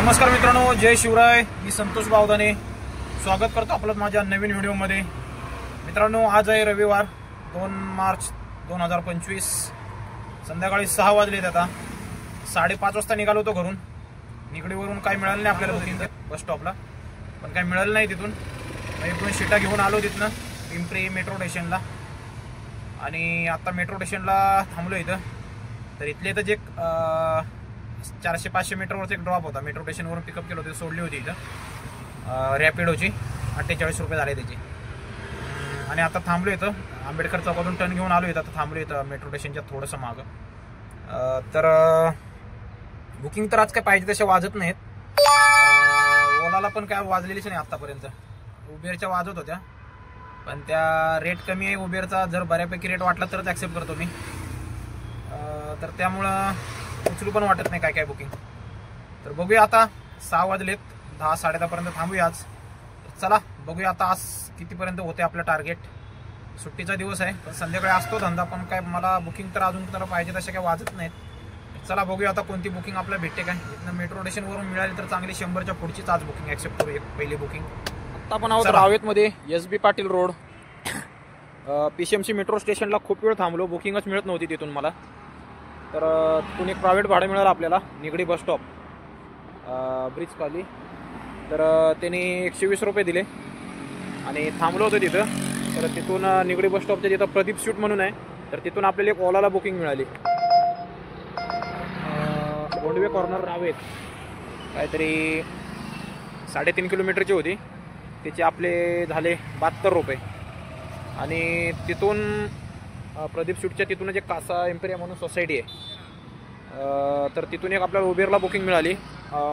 नमस्कार मित्रांनो, जय शिवराय. मी संतोष बावदाने स्वागत करतो आपलं माझ्या नवीन व्हिडिओमध्ये. मित्रांनो, आज आहे रविवार 2 मार्च 2025. संध्याकाळी 6 वाजलेत. आता 5:30 वाजता निघालो होतो घरून. निगडीवरून काही मिळालं नाही आपल्याला बुकिंग बस स्टॉपला, पण काही मिळालं नाही तिथून. 1-2 शीटा घेऊन आलो तिथनं पिंपरी मेट्रो स्टेशनला. आणि आता मेट्रो स्टेशनला थांबलो इथं. तर इथले तर जे 400-500 मीटरवरती एक ड्रॉप होता. मेट्रो स्टेशनवरून पिकअप केलं होतं, सोडली होती इथं रॅपिडोची. 48 रुपये झाले त्याचे. आणि आता थांबलो इथं आंबेडकर चौकातून टर्न घेऊन आलो इथं. आता थांबलो इथं मेट्रो स्टेशनच्या थोडंसं मागं. तर बुकिंग तर आज काय पाहिजे तसे वाजत नाहीत. ओलाला पण काय वाजलेलीच नाही आत्तापर्यंत. उबेरच्या वाजत होत्या, पण त्या रेट कमी आहे उबेरचा. जर बऱ्यापैकी रेट वाटला तरच ॲक्सेप्ट करतो मी. तर त्यामुळं उचलू पण वाटत नाही काय काय बुकिंग. तर बघूया आता. 6 वाजलेत. 10-10:30 पर्यंत थांबूया आज. चला बघूया आता आज कितीपर्यंत होते आपलं टार्गेट. सुट्टीचा दिवस आहे, पण संध्याकाळी असतो धंदा. पण काय मला बुकिंग तर अजून तर पाहिजे तसे काय वाजत नाहीत. चला बघूया आता कोणती बुकिंग आपल्याला भेटते. काय इथनं मेट्रो स्टेशनवरून मिळाली तर चांगली. 100च्या पुढचीच आज बुकिंग ॲक्सेप्ट करू. पहिली बुकिंग. आता आपण आहोत रावेतमध्ये, SB Patil road. PCMC metro स्टेशनला खूप वेळ थांबलो, बुकिंगच मिळत नव्हती तिथून मला. तर तिथून एक प्रायव्हेट भाडं मिळालं आपल्याला निगडी बस स्टॉप ब्रिज खाली. तर त्यांनी 120 रुपये दिले आणि थांबलो होतो तिथं. तर तिथून निगडी बस स्टॉपच्या तिथं प्रदीप स्वीट म्हणून आहे. तर तिथून आपल्याला एक ओलाला बुकिंग मिळाली. गोंडवे कॉर्नर रावेत, काहीतरी 3.5 किलोमीटरची होती. त्याचे आपले झाले 72 रुपये. आणि तिथून प्रदीप स्वीटच्या तिथूनच एक कासा एम्पेरिया म्हणून सोसायटी आहे. तर तिथून एक आपल्याला उबेरला बुकिंग मिळाली.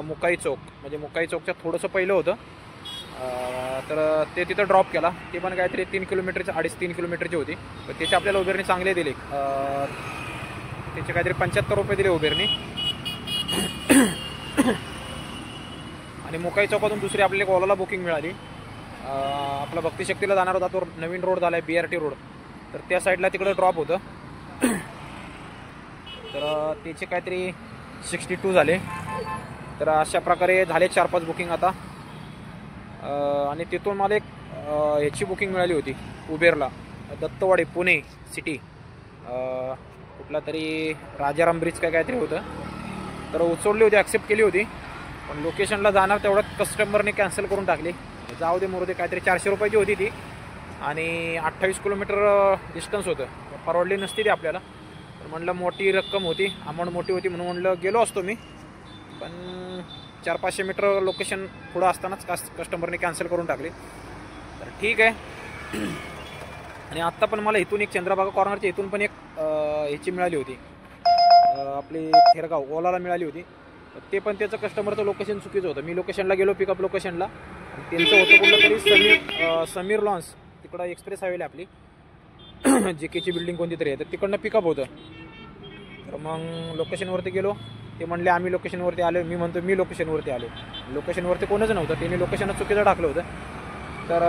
मुकाई चौक, म्हणजे मुकाई चौकच्या थोडंसं पहिलं होतं. तर ते तिथं ड्रॉप केला. ते पण काहीतरी 3 किलोमीटरची 2.5-3 किलोमीटरची होती. तर त्याचे आपल्याला उबेरने चांगले दिले. त्याचे काहीतरी 75 रुपये दिले उबेरने. आणि मुकाई चौकातून दुसरी आपल्याला एक ओलाला बुकिंग मिळाली. आपला भक्तिशक्तीला जाणार होता तो नवीन रोड झाला आहे BRT रोड. तर त्या साईडला तिकडं ड्रॉप होतं. तर त्याचे काहीतरी 62 झाले. तर अशा प्रकारे झाले 4-5 बुकिंग आता. आणि तिथून मला एक ह्याची बुकिंग मिळाली होती उबेरला, दत्तवाडी पुणे सिटी. कुठला तरी राजाराम ब्रिज काहीतरी होतं. तर उचलली होती, ॲक्सेप्ट केली होती. पण लोकेशनला जाणार तेवढ्यात कस्टमरने कॅन्सल करून टाकली. जाऊ दे मोरू दे. काहीतरी 400 रुपयाची होती ती. आणि 28 किलोमीटर डिस्टन्स होतं. परवडली नसती ती आपल्याला. तर म्हणलं मोठी रक्कम होती, अमाऊंट मोठी होती, म्हणून म्हणलं गेलो असतो मी. पण 400-500 मीटर लोकेशन पुढं असतानाच कस्टमरने कॅन्सल करून टाकली. तर ठीक आहे. आणि आत्ता पण मला इथून एक चंद्रभागा कॉर्नरच्या इथून पण एक ह्याची मिळाली होती, आपली थेरगाव ओलाला मिळाली होती. ते पण त्याचं कस्टमरचं लोकेशन चुकीचं होतं. मी लोकेशनला गेलो पिकअप लोकेशनला. त्यांचं होतं कुठलं तरी समीर लॉन्स. तिकडं एक्सप्रेस हायवेला आपली JKची बिल्डिंग कोणती तरी आहे. तर तिकडनं पिकअप होतं. तर मग लोकेशनवरती गेलो. ते म्हणले आम्ही लोकेशनवरती आलो. मी म्हणतो मी लोकेशनवरती आलो. लोकेशनवरती कोणच नव्हतं. त्यांनी लोकेशनच चुकीचं टाकलं होतं. तर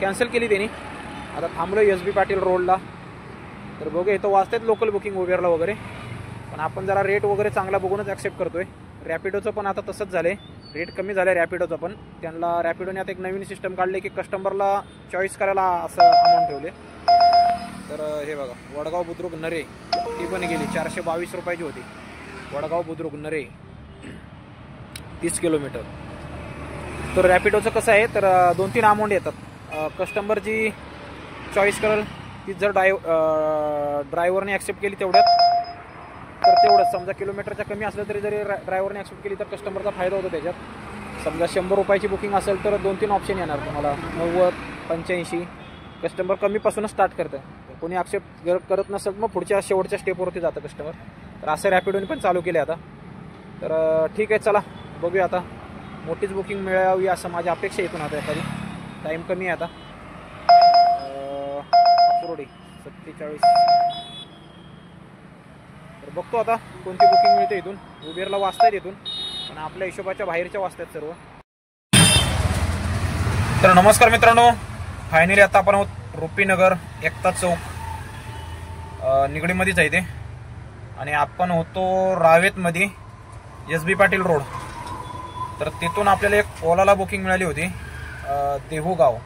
कॅन्सल केली त्यांनी. आता थांबलो SB पाटील रोडला. तर बघू इथं वाजतात लोकल बुकिंग उबेरला वगैरे. पण आपण जरा रेट वगैरे चांगला बघूनच ॲक्सेप्ट करतोय. रॅपिडोचं पण आता तसंच झालं आहे, रेट कमी झालं आहे रॅपिडोचं पण. त्यांना रॅपिडोने आता एक नवीन सिस्टम काढले की कस्टमरला चॉईस करायला असं अमाऊंट ठेवले. तर हे बघा, वडगाव बुद्रुक नरे ती पण गेली. 422 रुपयाची होती. वडगाव बुद्रुक नरे 30 किलोमीटर. तर रॅपिडोचं कसं आहे, तर 2-3 अमाऊंट येतात. कस्टमर जी चॉईस करेल ती जर ड्रायव्हरने ॲक्सेप्ट केली तेवढ्यात तर तेवढंच. समजा किलोमीटरच्या कमी असलं तरी जरी ड्रायव्हरने ॲक्सेप्ट केली तर कस्टमरचा फायदा होतो त्याच्यात. समजा 100 रुपयाची बुकिंग असेल तर 2-3 ऑप्शन येणार तुम्हाला. 90, 85. कस्टमर कमीपासूनच स्टार्ट करतं. कोणी ॲक्सेप्ट करत नसेल मग पुढच्या शेवटच्या स्टेपवरती जातं कस्टमर. तर असं रॅपिडोने पण चालू केले आता. तर ठीक आहे, चला बघूया आता. मोठीच बुकिंग मिळावी असं माझी अपेक्षा येतो ना आता. एखादी टाईम कमी आहे आता. अपुरोडी 47. तर बघतो आता कोणती बुकिंग मिळते इथून. उबेरला वाजतायत इथून, पण आपल्या हिशोबाच्या बाहेरच्या वाजतायत सर्व. तर नमस्कार मित्रांनो, फायनली आता आपण रुपीनगर एकता चौक निगडीमध्येच आहे ते. आणि आपण होतो रावेतमध्ये SB पाटील रोड. तर तिथून आपल्याला एक ओलाला बुकिंग मिळाली होती देहूगाव.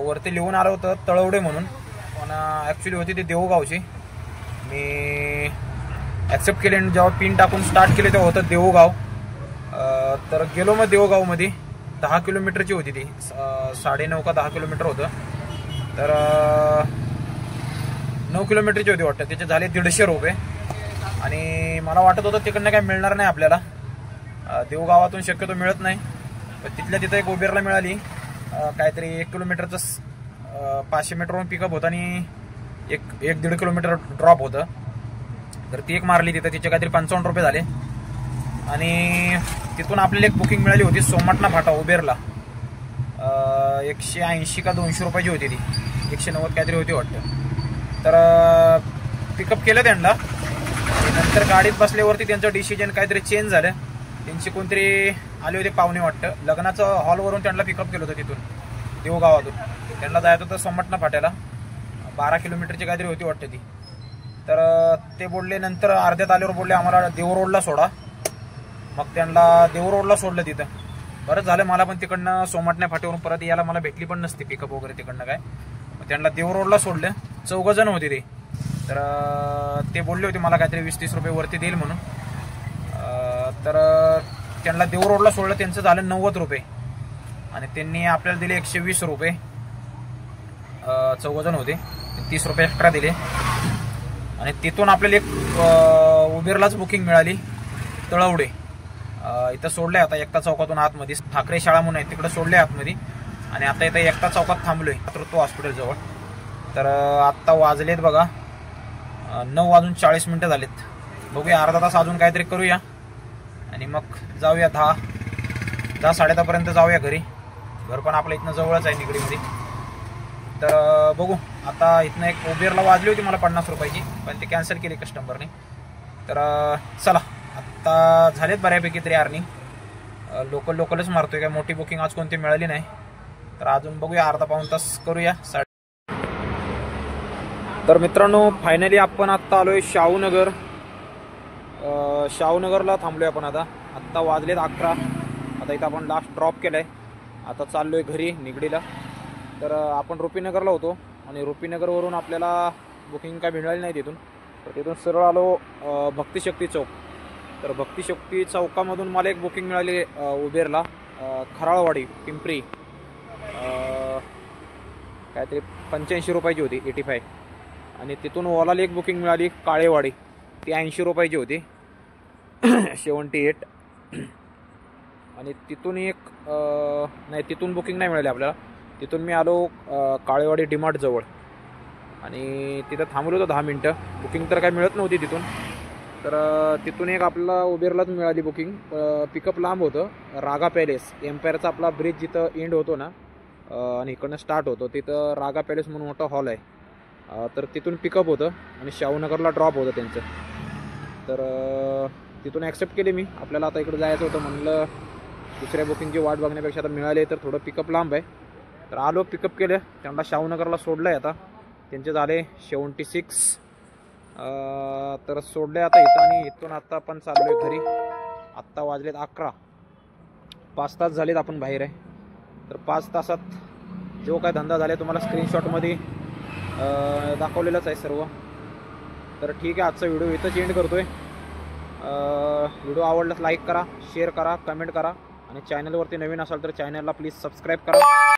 वरती लिहून आलं होतं तळवडे म्हणून, पण ॲक्च्युली होती ती देहूगावची. मी ॲक्सेप्ट केले आणि जेव्हा पिन टाकून स्टार्ट केले तेव्हा होतं देहूगाव. तर गेलो मग देहूगावमध्ये. 10 किलोमीटरची होती ती, 9.5 का 10 किलोमीटर होतं. तर 9 किलोमीटरची होती वाटतं. त्याचे झाले 150 रुपये. आणि मला वाटत होतं तिकडनं काय मिळणार नाही आपल्याला, देहूगावातून शक्यतो मिळत नाही. पण तिथल्या तिथं एक उबेरला मिळाली. काहीतरी 1 किलोमीटरचं 500 मीटरवरून पिकअप होतं आणि 1-1.5 किलोमीटर ड्रॉप होतं. तर ती एक मारली तिथं. तिचे काहीतरी 55 रुपये झाले. आणि तिथून आपल्याला एक बुकिंग मिळाली होती सोमटणा फाटा उबेरला. 180 का 200 रुपयाची होती ती, 190 काहीतरी होती वाटतं. तर पिकअप केलं त्यांना. नंतर गाडीत बसल्यावरती त्यांचं डिसिजन काहीतरी चेंज झालं. त्यांची कोणतरी आले होते पाहुणे वाटतं, लग्नाचं हॉलवरून त्यांना पिकअप केलं होतं तिथून देहूगावातून. त्यांना जायचं होतं सोमटणा फाट्याला. 12 किलोमीटरची काहीतरी होती वाटतं ती. तर ते बोलले, नंतर अर्ध्यात आल्यावर बोलले आम्हाला देहू रोडला सोडा. मग त्यांना देहू रोडला सोडलं तिथं. बरंच झालं, मला पण तिकडनं सोमटण्या फाट्यावरून परत यायला मला भेटली पण नसते पिकअप वगैरे तिकडनं काय. मग त्यांना देहू रोडला सोडलं. 4 जण होते ते. तर ते बोलले होते मला काहीतरी 20-30 रुपये वरती देईल म्हणून. तर त्यांना देहू रोडला सोडलं. त्यांचं झालं 90 रुपये आणि त्यांनी आपल्याला दिले 120 रुपये. 4 जण होते, 30 रुपये एक्स्ट्रा दिले. आणि तिथून आपल्याला एक उबेरलाच बुकिंग मिळाली तळवडे. इथं सोडले आता एकता चौकातून आतमध्ये. ठाकरे शाळा म्हणून आहे तिकडे सोडले आतमध्ये. आणि आता इथं एकता चौकात थांबलोय मातृत्व हॉस्पिटल जवळ. तर आत्ता वाजलेत बघा 9:40 झालेत. बघूया अर्धा तास अजून काहीतरी करूया आणि मग जाऊया. 10-10:30 पर्यंत जाऊया घरी. घर पण आपल्या इथनं जवळच आहे निगडीमध्ये. तर बघू आता. इथनं एक उबेरला वाजली होती मला 50 रुपयाची, पण ती कॅन्सल केली कस्टमरने. तर चला आत्ता झालेत बऱ्यापैकी तरी अर्निंग. लोकलच मारतोय, काय मोठी बुकिंग आज कोणती मिळाली नाही. तर अजून बघूया अर्धा-पाऊण तास करूया. तर मित्रांनो फायनली आपण आत्ता आलोय शाहूनगर. शाहूनगरला थांबलोय आपण आता. आत्ता वाजलेत 11. आता इथं आपण लास्ट ड्रॉप केलाय. आता चाललोय घरी निगडीला. तर आपण रुपीनगरला होतो आणि रुपीनगरवरून आपल्याला बुकिंग काय मिळाली नाही तिथून. तर तिथून सरळ आलो भक्तिशक्ती चौक. तर भक्तिशक्ती चौकामधून मला एक बुकिंग मिळाली उबेरला खराळवाडी पिंपरी. काहीतरी 85 रुपयाची होती, 85. आणि तिथून ओलाला एक बुकिंग मिळाली काळेवाडी, ती 80 रुपयाची होती, 78. आणि तिथून एक नाही, तिथून बुकिंग नाही मिळाली आपल्याला. तिथून मी आलो काळेवाडी डीमार्ट जवळ आणि तिथं थांबलो होतो 10 मिनटं. बुकिंग तर काय मिळत नव्हती तिथून. तर तिथून एक आपल्याला उबेरलाच मिळाली बुकिंग. पिकअप लांब होतं, रागा पॅलेस एम्पायरचा आपला ब्रिज जिथं एंड होतो ना आणि इकडनं स्टार्ट होतो तिथं रागा पॅलेस म्हणून मोठा हॉल आहे. तर तिथून पिकअप होतं आणि शाहूनगरला ड्रॉप होतं त्यांचं. तर तिथून ॲक्सेप्ट केले मी. आपल्याला आता इकडं जायचं होतं, म्हणलं दुसऱ्या बुकिंगची वाट बघण्यापेक्षा आता मिळाले तर थोडं पिकअप लांब आहे. तर आलो, पिकअप केलं, त्यांना शाहूनगरला सोडलं आहे. आता त्यांचे झाले 76. तर सोडले आता इथं आणि इथून आत्ता आपण चाललो आहे घरी. आत्ता वाजलेत 11. 5 तास झालेत आपण बाहेर आहे. तर 5 तासात जो काय धंदा झाला तुम्हाला स्क्रीनशॉटमध्ये दाखवलेलंच आहे सर्व. तर ठीक आहे, आजचा व्हिडिओ इथंच एंड करतोय. व्हिडिओ आवडल्यास लाईक करा, शेअर करा, कमेंट करा आणि चॅनलवरती नवीन असाल तर चॅनलला प्लीज सबस्क्राईब करा.